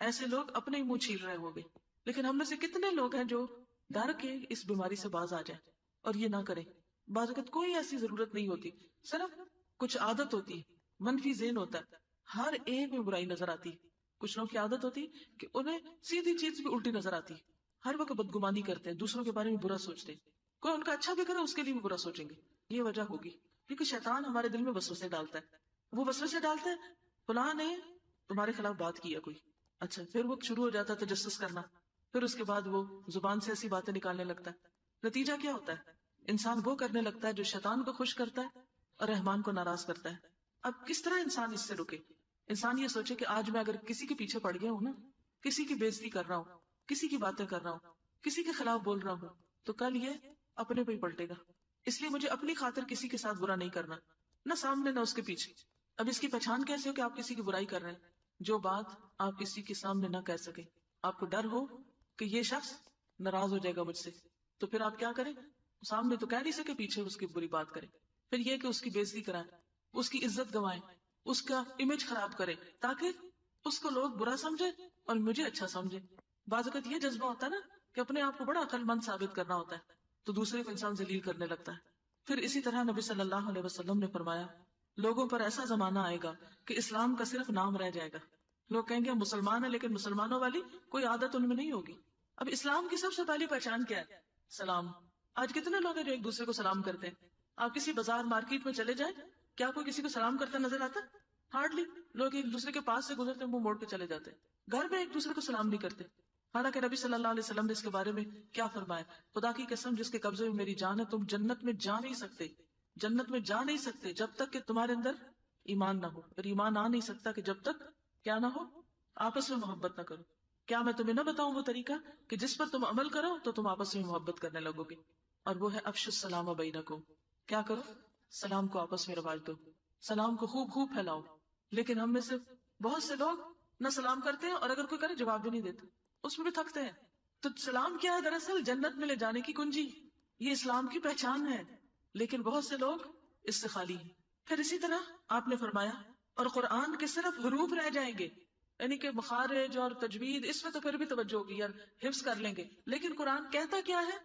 ایسے لوگ اپنے ہی منہ چھیل رہے ہوں گے۔ لیکن ہم میں سے کتنے لوگ ہیں جو ڈر کے اس بیماری سے باز آ جائیں اور یہ نہ کریں۔ بعض اوقات کوئی ایسی ضرورت نہیں ہوتی، صرف کچھ عادت ہوتی ہے، منفی ذہن ہوتا ہے، ہر ایک میں برائی نظر آتی ہے۔ کچھ لوگوں کی عادت ہوتی کہ انہیں سیدھی چیز بھی الٹی نظر آتی، ہر وقت بدگمانی کرتے ہیں، دوسروں کے بارے میں برا سوچتے ہیں، کوئی ان کا اچھا بھی کرے اس کے لیے بھی برا سوچیں گے۔ یہ وجہ ہوگی کیونکہ شیطان ہمارے دل میں وسوسے ڈالتا ہے، وہ وسوسے ڈالتا ہے فلاں نے تمہارے خلاف بات کی ہے کوئی، اچھا پھر وہ شروع ہو جاتا ہے تجسس کرنا، پھر اس کے بعد وہ زبان سے ایسی باتیں نکالنے لگتا ہے۔ نتیجہ کیا ہوتا ہے؟ انسان وہ کرنے لگتا ہے جو شیطان کو خوش کرتا ہے اور رحمان کو ناراض کرتا ہے. اب کس طرح انسان اس سے رکے؟ انسان یہ سوچے کہ آج میں اگر کسی کے پیچھے پڑ گیا ہوں نا، کسی کی بےزتی کر رہا ہوں، کسی کی باتیں کر رہا ہوں، کسی کے خلاف بول رہا ہوں، تو کل یہ اپنے پہ ہی پلٹے گا. اس لیے مجھے اپنی خاطر کسی کے ساتھ برا نہیں کرنا، نہ سامنے نہ اس کے پیچھے. اب اس کی پہچان کیسے ہو کہ آپ کسی کی برائی کر رہے ہیں؟ جو بات آپ کسی کے سامنے نہ کہہ سکیں، آپ کو ڈر ہو کہ یہ شخص ناراض ہو جائے گا مجھ سے، تو پھر آپ کیا کریں؟ سامنے تو کہہ نہیں سکے، پیچھے اس کی بری بات کریں. پھر یہ کہ اس کی بےزتی کرائیں، اس کی عزت گوائیں، اس کا امیج خراب کریں، تاکہ اس کو لوگ برا سمجھے اور مجھے اچھا سمجھے. بعض اوقات یہ جذبہ ہوتا ہے نا کہ اپنے آپ کو بڑا عقل مند ثابت کرنا ہوتا ہے، تو دوسرے کو انسان ذلیل کرنے لگتا ہے. پھر اسی طرح نبی صلی اللہ علیہ وسلم نے فرمایا لوگوں پر ایسا زمانہ آئے گا کہ اسلام کا صرف نام رہ جائے گا. لوگ کہیں گے ہم مسلمان ہیں، لیکن مسلمانوں والی کوئی عادت ان میں نہیں ہوگی. اب اسلام کی سب سے پہلی پہچان کیا ہے؟ سلام. آج کتنے لوگ ہیں جو ایک دوسرے کو سلام کرتے ہیں؟ آپ کسی بازار مارکیٹ میں چلے جائیں، کیا کوئی کسی کو سلام کرتا نظر آتا؟ ہارڈلی. لوگ ایک دوسرے کے پاس سے گزرتے منہ موڑ کے چلے جاتے. گھر میں ایک دوسرے کو سلام نہیں کرتے. حالانکہ نبی صلی اللہ علیہ وسلم نے اس کے بارے میں کیا فرمایا؟ خدا کی قسم جس کے قبضے میں میری جان ہے، تم جنت میں جا نہیں سکتے، جنت میں جا نہیں سکتے جب تک کہ تمہارے اندر ایمان نہ ہو. اور ایمان آ نہیں سکتا کہ جب تک کیا نہ ہو، آپس میں محبت نہ کرو. کیا میں تمہیں نہ بتاؤں وہ طریقہ کہ جس پر تم عمل کرو تو تم آپس میں محبت کرنے لگو گے؟ اور وہ ہے افشوا السلام بینکم. کیا کرو؟ سلام کو آپس میں رواج دو، سلام کو خوب خوب پھیلاؤ. لیکن ہم میں سے بہت سے لوگ نہ سلام کرتے ہیں، اور اگر کوئی کرے جواب بھی نہیں دیتے، اس میں بھی تھکتے ہیں. تو سلام کیا ہے؟ دراصل جنت میں لے جانے کی کنجی، یہ اسلام کی پہچان ہے. لیکن بہت سے لوگ اس سے خالی ہیں. پھر اسی طرح آپ نے فرمایا اور قرآن کے صرف حروف رہ جائیں گے، یعنی کہ مخارج اور تجوید اس میں تو پھر بھی توجہ ہوگی یار، حفظ کر لیں گے، لیکن قرآن کہتا کیا ہے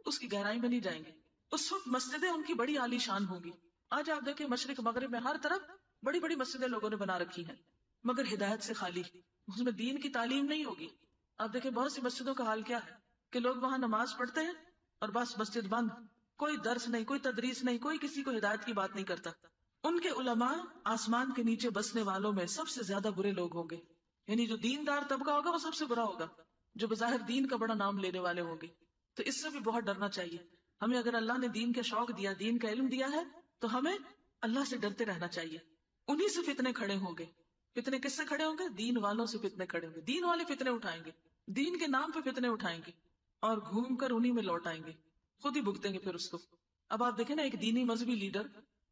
اس کی گہرائی میں نہیں جائیں گے. اس وقت مسجدیں ان کی بڑی عالی شان ہوں گی. آج آپ دیکھیں مشرق مغرب میں ہر طرف بڑی بڑی مسجدیں لوگوں نے بنا رکھی ہیں، مگر ہدایت سے خالی، اس میں دین کی تعلیم نہیں ہوگی. آپ دیکھیں بہت سی مسجدوں کا حال کیا ہے کہ لوگ وہاں نماز پڑھتے ہیں اور بس مسجد بند، کوئی درس نہیں، کوئی تدریس نہیں، کوئی کسی کو ہدایت کی بات نہیں کرتا. ان کے علماء آسمان کے نیچے بسنے والوں میں سب سے زیادہ برے لوگ ہوں گے. یعنی جو دیندار طبقہ ہوگا وہ سب سے برا ہوگا، جو بظاہر دین کا بڑا نام لینے والے ہوں گے. تو اس سے بھی بہت ڈرنا چاہیے ہمیں. اگر اللہ نے دین کا شوق دیا، دین کا علم دیا ہے، تو ہمیں اللہ سے ڈرتے رہنا چاہیے. انہی سے فتنے کھڑے ہوں گے. فتنے کس سے کھڑے ہوں گے؟ دین والوں سے فتنے کھڑے ہوں گے. دین والے فتنے اٹھائیں گے، دین کے نام پہ فتنے اٹھائیں گے، اور گھوم کر انہی میں لوٹ آئیں گے، خود ہی بھگتیں گے پھر اس کو. اب آپ دیکھیں نا، ایک دینی مذہبی لیڈر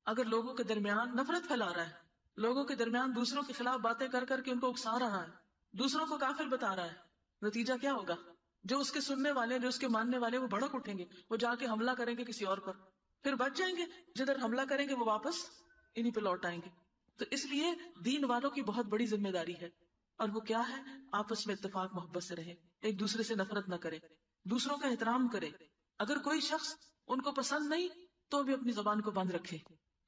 اگر لوگوں کے درمیان نفرت پھیلا رہا ہے، لوگوں کے درمیان دوسروں کے خلاف باتیں کر کر کے ان کو اکسا رہا ہے، دوسروں کو کافر بتا رہا ہے، نتیجہ کیا ہوگا؟ جو اس کے سننے والے، جو اس کے ماننے والے، وہ بھڑک اٹھیں گے، وہ جا کے حملہ کریں گے کسی اور پر، پھر بچ جائیں گے. جدھر حملہ کریں گے وہ واپس انہی پہ لوٹ آئیں گے. تو اس لیے دین والوں کی بہت بڑی ذمہ داری ہے، اور وہ کیا ہے؟ آپس میں اتفاق محبت سے رہے، ایک دوسرے سے نفرت نہ کرے، دوسروں کا احترام کرے. اگر کوئی شخص ان کو پسند نہیں تو بھی اپنی زبان کو بند رکھے.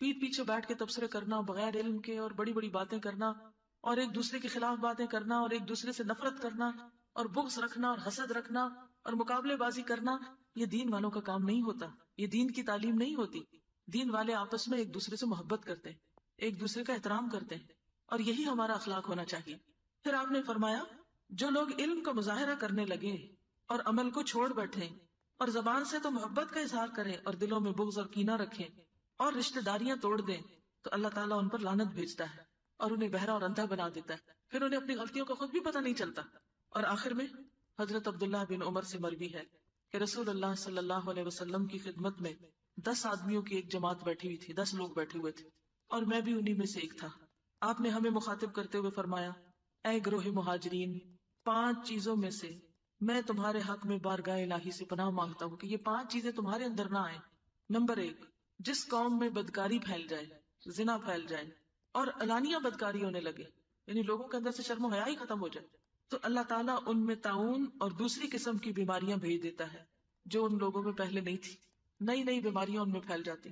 پیٹ پیچھے بیٹھ کے تبصرے کرنا بغیر علم کے، اور بڑی بڑی باتیں کرنا، اور ایک دوسرے کے خلاف باتیں کرنا، اور ایک دوسرے سے نفرت کرنا، اور بغض رکھنا، اور حسد رکھنا، اور مقابلے بازی کرنا، یہ دین والوں کا کام نہیں ہوتا. یہ دین کی تعلیم نہیں ہوتی. دین والے آپس میں ایک دوسرے سے محبت کرتے ہیں، ایک دوسرے کا احترام کرتے ہیں، اور یہی ہمارا اخلاق ہونا چاہیے. پھر آپ نے فرمایا جو لوگ علم کا مظاہرہ کرنے لگے اور عمل کو چھوڑ بیٹھے، اور زبان سے تو محبت کا اظہار کریں اور دلوں میں بغض اور کینہ رکھیں، اور رشتہ داریاں توڑ دیں، تو اللہ تعالیٰ ان پر لعنت بھیجتا ہے اور انہیں بہرا اور اندھا بنا دیتا ہے. پھر انہیں اپنی غلطیوں کا خود بھی پتہ نہیں چلتا. اور آخر میں حضرت عبداللہ بن عمر سے مروی ہے کہ رسول اللہ صلی اللہ علیہ وسلم کی خدمت میں 10 آدمیوں کی ایک جماعت بیٹھی ہوئی تھی، 10 لوگ بیٹھے ہوئے تھے، اور میں بھی انہی میں سے ایک تھا. آپ نے ہمیں مخاطب کرتے ہوئے فرمایا اے گروہ مہاجرین، 5 چیزوں میں سے میں تمہارے حق میں بارگاہ الہی سے پناہ مانگتا ہوں کہ یہ 5 چیزیں تمہارے اندر نہ آئیں. نمبر 1، جس قوم میں بدکاری پھیل جائے، زنا پھیل جائے، اور علانیہ بدکاری ہونے لگے، یعنی لوگوں کے اندر سے شرم و حیا ہی ختم ہو جائے، تو اللہ تعالیٰ ان میں طاعون اور دوسری قسم کی بیماریاں بھیج دیتا ہے جو ان لوگوں میں پہلے نہیں تھی. نئی نئی بیماریاں ان میں پھیل جاتی.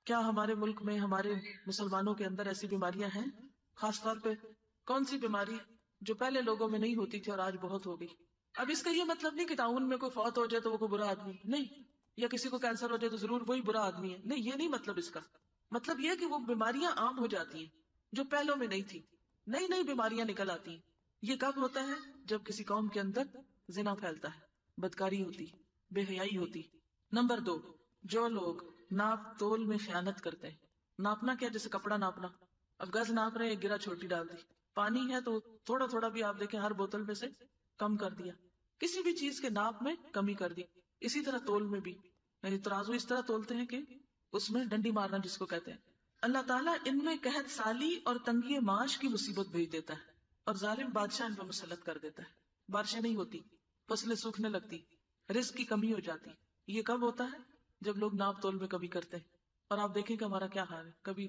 کیا ہمارے ملک میں، ہمارے مسلمانوں کے اندر ایسی بیماریاں ہیں؟ خاص طور پہ کون سی بیماری جو پہلے لوگوں میں نہیں ہوتی تھی اور آج بہت ہو گئی؟ اب اس کا یہ مطلب نہیں کہ تعاون میں کوئی فوت ہو جائے تو وہ کوئی برا آدمی نہیں، یا کسی کو کینسر ہو جائے تو ضرور وہی برا آدمی ہے، نہیں، یہ نہیں مطلب اس کا. مطلب یہ کہ وہ بیماریاں عام ہو جاتی ہیں جو پہلوں میں نہیں تھی، نئی نئی بیماریاں نکل آتی ہیں. یہ کب ہوتا ہے؟ جب کسی قوم کے اندر زنا پھیلتا ہے، بدکاری ہوتی، بے حیائی ہوتی. نمبر 2، جو لوگ ناپ تول میں خیانت کرتے ہیں، ناپنا کیا؟ جیسے کپڑا ناپنا، اب گز ناپ رہے، ایک گرا چھوٹی ڈال دی. پانی ہے تو تھوڑا تھوڑا بھی آپ دیکھیں ہر بوتل میں سے کم کر دیا، کسی بھی چیز کے ناپ میں کمی کر دی. اسی طرح تول میں بھی، یعنی ترازو اس طرح تولتے ہیں کہ اس میں ڈنڈی مارنا جس کو کہتے ہیں. اللہ تعالیٰ ان میں قحط سالی اور تنگی معاش کی مصیبت بھیج دیتا ہے اور ظالم بادشاہ ان پہ مسلط کر دیتا ہے. بارشیں نہیں ہوتی، فصلیں سوکھنے لگتی، رزق کی کمی ہو جاتی. یہ کب ہوتا ہے؟ جب لوگ ناپ تول میں کمی کرتے ہیں. اور آپ دیکھیں کہ ہمارا کیا حال ہے. کبھی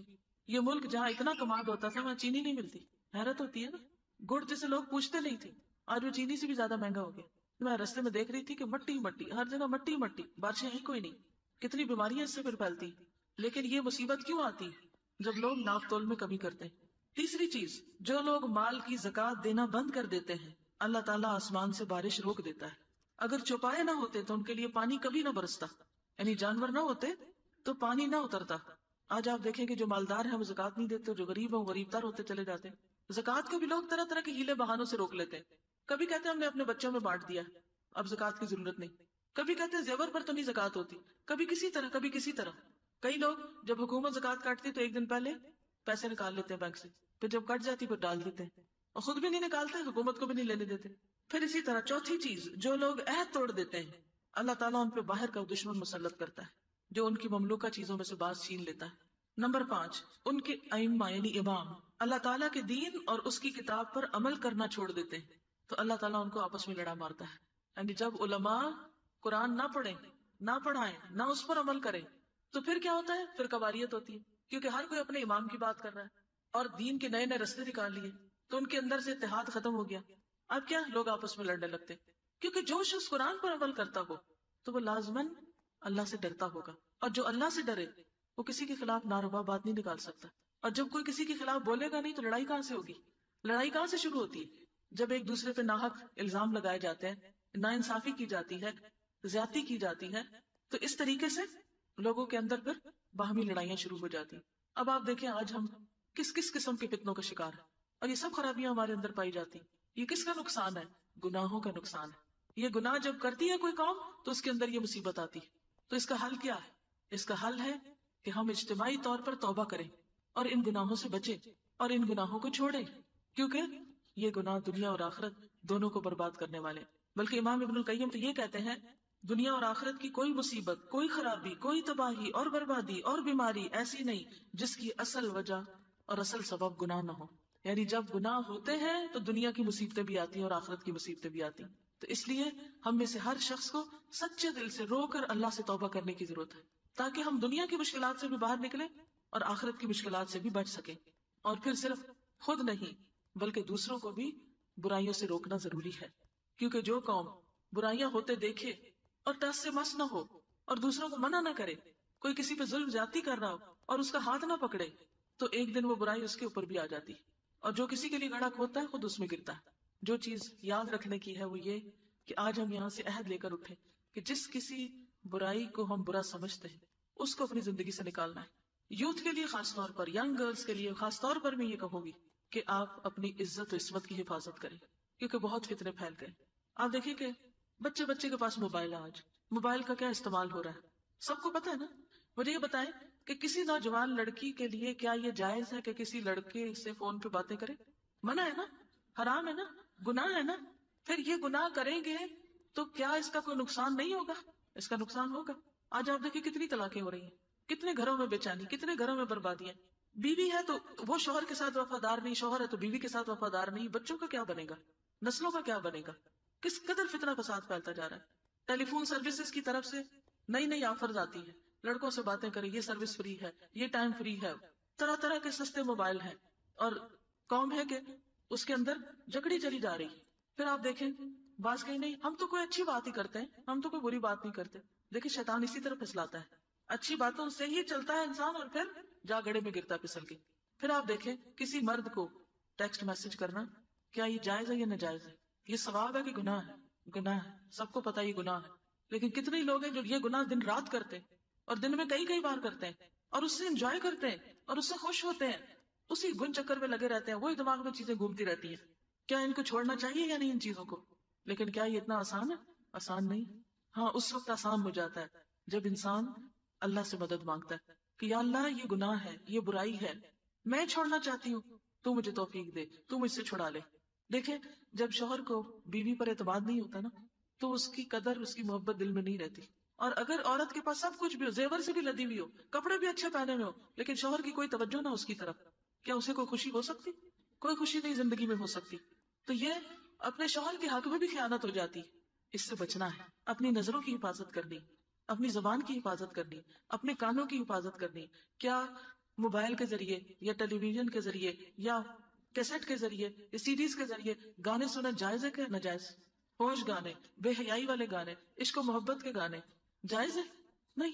یہ ملک جہاں اتنا کماد ہوتا تھا وہاں چینی نہیں ملتی. حیرت ہوتی ہے نا. گڑ جسے لوگ پوچھتے نہیں تھے آج وہ چینی سے بھی زیادہ مہنگا ہو گیا. میں رستے میں دیکھ رہی تھی کہ مٹی مٹی ہر جگہ، مٹی مٹی، بارشیں ہی کوئی نہیں. کتنی بیماریاں اس سے پھر پھیلتی. لیکن یہ مصیبت کیوں آتی جب لوگ ناپ تول میں کمی کرتے ہیں. تیسری چیز، جو لوگ مال کی زکات دینا بند کر دیتے ہیں اللہ تعالیٰ آسمان سے بارش روک دیتا ہے. اگر چوپائے نہ ہوتے تو ان کے لیے پانی کبھی نہ برستا، یعنی جانور نہ ہوتے تو پانی نہ اترتا. آج آپ دیکھیں کہ جو مالدار ہیں وہ زکات نہیں دیتے، جو غریب ہیں وہ غریب تر ہوتے چلے جاتے ہیں. زکات کو بھی لوگ طرح طرح کے ہیلے بہانوں سے روک لیتے ہیں. کبھی کہتے ہیں ہم نے اپنے بچوں میں بانٹ دیا، اب زکات کی ضرورت نہیں. کبھی کہتے ہیں زیور پر تو نہیں زکات ہوتی، کبھی کسی طرح کبھی کسی طرح. کئی لوگ جب حکومت زکات کاٹتی تو ایک دن پہلے پیسے نکال لیتے ہیں بینک سے، پھر جب کٹ جاتی پھر ڈال دیتے ہیں اور خود بھی نہیں نکالتے، حکومت کو بھی نہیں لینے دیتے. پھر اسی طرح چوتھی چیز، جو لوگ عہد توڑ دیتے ہیں اللہ تعالیٰ ان پہ باہر کا دشمن مسلط کرتا ہے جو ان کی مملوکہ چیزوں میں سے باز چھین لیتا ہے. نمبر 5، ان کے ائمہ یعنی امام اللہ تعالیٰ کے دین اور اس کی کتاب پر عمل کرنا چھوڑ دیتے ہیں تو اللہ تعالیٰ ان کو آپس میں لڑا مارتا ہے. یعنی جب علماء قرآن نہ پڑھیں، نہ پڑھائیں، نہ اس پر عمل کریں تو پھر کیا ہوتا ہے؟ پھر کباریت ہوتی ہے، کیونکہ ہر کوئی اپنے امام کی بات کر رہا ہے اور دین کے نئے نئے رستے نکال لیے تو ان کے اندر سے اتحاد ختم ہو گیا. اب کیا لوگ آپس میں لڑنے لگتے، کیونکہ جو شخص قرآن پر عمل کرتا ہو تو وہ لازماً اللہ سے ڈرتا ہوگا، اور جو اللہ سے ڈرے وہ کسی کے خلاف ناروا بات نہیں نکال سکتا. اور جب کوئی کسی کے خلاف بولے گا نہیں تو لڑائی کہاں سے ہوگی؟ لڑائی کہاں سے شروع ہوتی ہے؟ جب ایک دوسرے پہ ناحق الزام لگائے جاتے ہیں، ناانصافی کی جاتی ہے، زیادتی کی جاتی ہے، تو اس طریقے سے لوگوں کے اندر پھر باہمی لڑائیاں شروع ہو جاتی. اب آپ دیکھیں آج ہم کس کس قسم کے فتنوں کا شکار ہیں اور یہ سب خرابیاں ہمارے اندر پائی جاتی. یہ کس کا نقصان ہے؟ گناہوں کا نقصان ہے. یہ گناہ جب کرتی ہے کوئی قوم تو اس کے اندر یہ مصیبت آتی ہے. تو اس کا حل کیا ہے؟ اس کا حل ہے کہ ہم اجتماعی طور پر توبہ کریں اور ان گناہوں سے بچیں اور ان گناہوں کو چھوڑیں، کیونکہ یہ گناہ دنیا اور آخرت دونوں کو برباد کرنے والے. بلکہ امام ابن القیم تو یہ کہتے ہیں دنیا اور آخرت کی کوئی مصیبت، کوئی خرابی، کوئی تباہی اور بربادی اور بیماری ایسی نہیں جس کی اصل وجہ اور اصل سبب گناہ نہ ہو. یعنی جب گناہ ہوتے ہیں تو دنیا کی مصیبتیں بھی آتی ہیں اور آخرت کی مصیبتیں بھی آتی ہیں. تو اس لیے ہم میں سے ہر شخص کو سچے دل سے رو کر اللہ سے توبہ کرنے کی ضرورت ہے تاکہ ہم دنیا کی مشکلات سے بھی باہر نکلیں اور آخرت کی مشکلات سے بھی بچ سکیں. اور پھر صرف خود نہیں بلکہ دوسروں کو بھی برائیوں سے روکنا ضروری ہے، کیونکہ جو قوم برائیاں ہوتے دیکھے اور ٹس سے مس نہ ہو اور دوسروں کو منع نہ کرے، کوئی کسی پہ ظلم زیادتی کر رہا ہو اور اس کا ہاتھ نہ پکڑے تو ایک دن وہ برائی اس کے اوپر بھی آ جاتی. اور جو کسی کے لیے گڑھا کھودتا ہے خود اس میں گرتا ہے. جو چیز یاد رکھنے کی ہے وہ یہ کہ آج ہم یہاں سے عہد لے کر اٹھے کہ جس کسی برائی کو ہم برا سمجھتے ہیں اس کو اپنی زندگی سے نکالنا ہے. یوتھ کے لیے خاص طور پر، ینگ گرلز کے لیے خاص طور پر میں یہ کہوں گی کہ آپ اپنی عزت و عصمت کی حفاظت کریں، کیونکہ بہت فتنے پھیل گئے. آپ دیکھیں کہ بچے کے پاس موبائل ہے. آج موبائل کا کیا استعمال ہو رہا ہے سب کو پتا ہے نا. مجھے یہ بتائیں کہ کسی نوجوان لڑکی کے لیے کیا یہ جائز ہے کہ کسی لڑکے سے فون پہ باتیں کرے؟ منع ہے نا، حرام ہے نا، گناہ ہے نا. پھر یہ گناہ کریں گے تو کیا اس کا کوئی نقصان نہیں ہوگا؟ اس کا نقصان ہوگا. آج آپ دیکھیں کتنی طلاقیں ہو رہی ہیں، کتنے گھروں میں بے چینی، کتنے گھروں میں بربادیاں. بیوی ہے تو وہ شوہر کے ساتھ وفادار نہیں، شوہر ہے تو بیوی کے ساتھ وفادار نہیں. بچوں کا کیا بنے گا؟ نسلوں کا کیا بنے گا؟ کس قدر فتنہ فساد پھیلتا جا رہا ہے. ٹیلی فون سروسز کی طرف سے نئی نئی آفرز آتی ہیں، لڑکوں سے باتیں کریں، یہ سروس فری ہے، یہ ٹائم فری ہے، طرح طرح کے سستے موبائل ہیں، اور قوم ہے کہ اس کے اندر جکڑی چلی جا رہی ہے. پھر آپ دیکھیں بعض کہیں نہیں ہم تو کوئی اچھی بات ہی کرتے ہیں، ہم تو کوئی بری بات نہیں کرتے. دیکھیں شیطان اسی طرح پھسلاتا ہے، اچھی باتوں سے ہی چلتا ہے انسان اور پھر جا گڑے میں گرتا پھسل کے. پھر آپ دیکھیں کسی مرد کو ٹیکسٹ میسج کرنا کیا یہ جائز ہے یا ناجائز ہے؟ یہ ثواب ہے کہ گناہ ہے؟ گناہ ہے، سب کو پتا یہ گناہ ہے. لیکن کتنے لوگ ہیں جو یہ گناہ دن رات کرتے ہیں اور دن میں کئی بار کرتے ہیں اور اس سے انجوائے کرتے ہیں اور اس سے خوش ہوتے ہیں، اسی گن چکر میں لگے رہتے ہیں، وہی دماغ میں چیزیں گھومتی رہتی ہیں. کیا ان کو چھوڑنا چاہیے یا نہیں ان چیزوں کو؟ لیکن کیا یہ اتنا آسان ہے؟ آسان نہیں. ہاں اس وقت آسان ہو جاتا ہے جب انسان اللہ سے مدد مانگتا ہے. کہ یا اللہ یہ گناہ ہے، یہ برائی ہے، میں چھوڑنا چاہتی ہوں، تو مجھے توفیق دے، تو مجھ سے چھڑا لے۔ دیکھیں جب شوہر کو بیوی پر اعتماد نہیں ہوتا نا تو اس کی قدر، اس کی محبت دل میں نہیں رہتی۔ اور اگر عورت کے پاس سب کچھ بھی ہو، زیور سے بھی لدی ہوئی ہو، کپڑے بھی اچھے پہنے میں ہو، لیکن شوہر کی کوئی توجہ نہ اس کی طرف، کیا اسے کوئی خوشی ہو سکتی؟ کوئی خوشی نہیں زندگی میں ہو سکتی۔ تو یہ اپنے شوہر کے حق میں بھی خیانت ہو جاتی ہے۔ اس سے بچنا ہے، اپنی نظروں کی حفاظت کرنی، اپنی زبان کی حفاظت کرنی، اپنے کانوں کی حفاظت کرنی۔ کیا موبائل کے ذریعے یا ٹیلی ویژن کے ذریعے یا کیسٹ کے ذریعے یا سیڈیز کے ذریعے گانے سننا جائز ہے کہ ناجائز؟ ہوش گانے، بے حیائی والے گانے، عشق و محبت کے گانے جائز ہے؟ نہیں،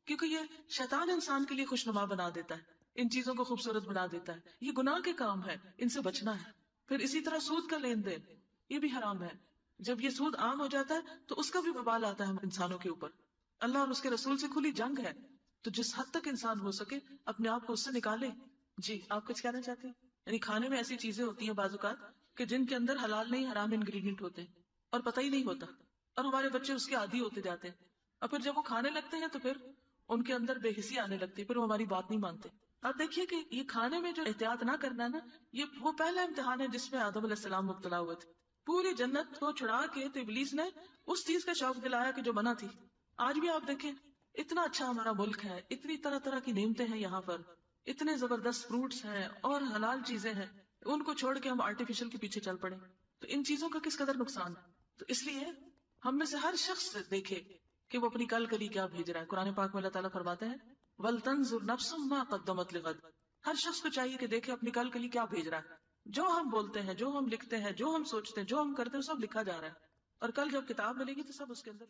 کیونکہ یہ شیطان انسان کے لیے خوشنما بنا دیتا ہے، ان چیزوں کو خوبصورت بنا دیتا ہے۔ یہ گناہ کے کام ہے، ان سے بچنا ہے۔ پھر اسی طرح سود کا لین دین، یہ بھی حرام ہے۔ جب یہ سود عام ہو جاتا ہے تو اس کا بھی وبال آتا ہے انسانوں کے اوپر۔ اللہ اور اس کے رسول سے کھلی جنگ ہے، تو جس حد تک انسان ہو سکے اپنے آپ کو اس سے نکالے۔ جی آپ کچھ کہنا چاہتے ہیں؟ یعنی کھانے میں ایسی چیزیں ہوتی ہیں بعض اوقات کہ جن کے اندر حلال نہیں حرام انگریڈینٹ ہوتے ہیں اور پتہ ہی نہیں ہوتا، اور ہمارے بچے اس کے عادی ہوتے جاتے ہیں، اور پھر جب وہ کھانے لگتے ہیں تو پھر ان کے اندر بے حسی آنے لگتی ہے، پھر وہ ہماری بات نہیں مانتے۔ آپ دیکھیے کہ یہ کھانے میں جو احتیاط نہ کرنا نا، یہ وہ پہلا امتحان ہے جس میں آدم علیہ السلام مبتلا ہوئے تھے۔ پوری جنت کو چھڑا کے تو ابلیس نے اس چیز کا شوق دلایا کہ جو منع تھی۔ آج بھی آپ دیکھیں اتنا اچھا ہمارا ملک ہے، اتنی طرح طرح کی نعمتیں ہیں یہاں پر، اتنے زبردست فروٹس ہیں اور حلال چیزیں ہیں، ان کو چھوڑ کے ہم آرٹیفیشل کے پیچھے چل پڑے، تو ان چیزوں کا کس قدر نقصان ہے۔ تو اس لیے ہم میں سے ہر شخص دیکھے کہ وہ اپنی کل کلی کیا بھیج رہا ہے۔ قرآن پاک میں اللہ تعالیٰ فرماتے ہیں وَلْتَنْظُرْ نَفْسٌ مَا قَدَّمَتْ لِغَدٍ، ہر شخص کو چاہیے کہ دیکھے اپنی کل کلی کیا بھیج رہا ہے۔ جو ہم بولتے ہیں، جو ہم لکھتے ہیں، جو ہم سوچتے ہیں، جو ہم کرتے ہیں، سب لکھا جا رہا ہے، اور کل جب کتاب ملے گی تو سب اس کے اندر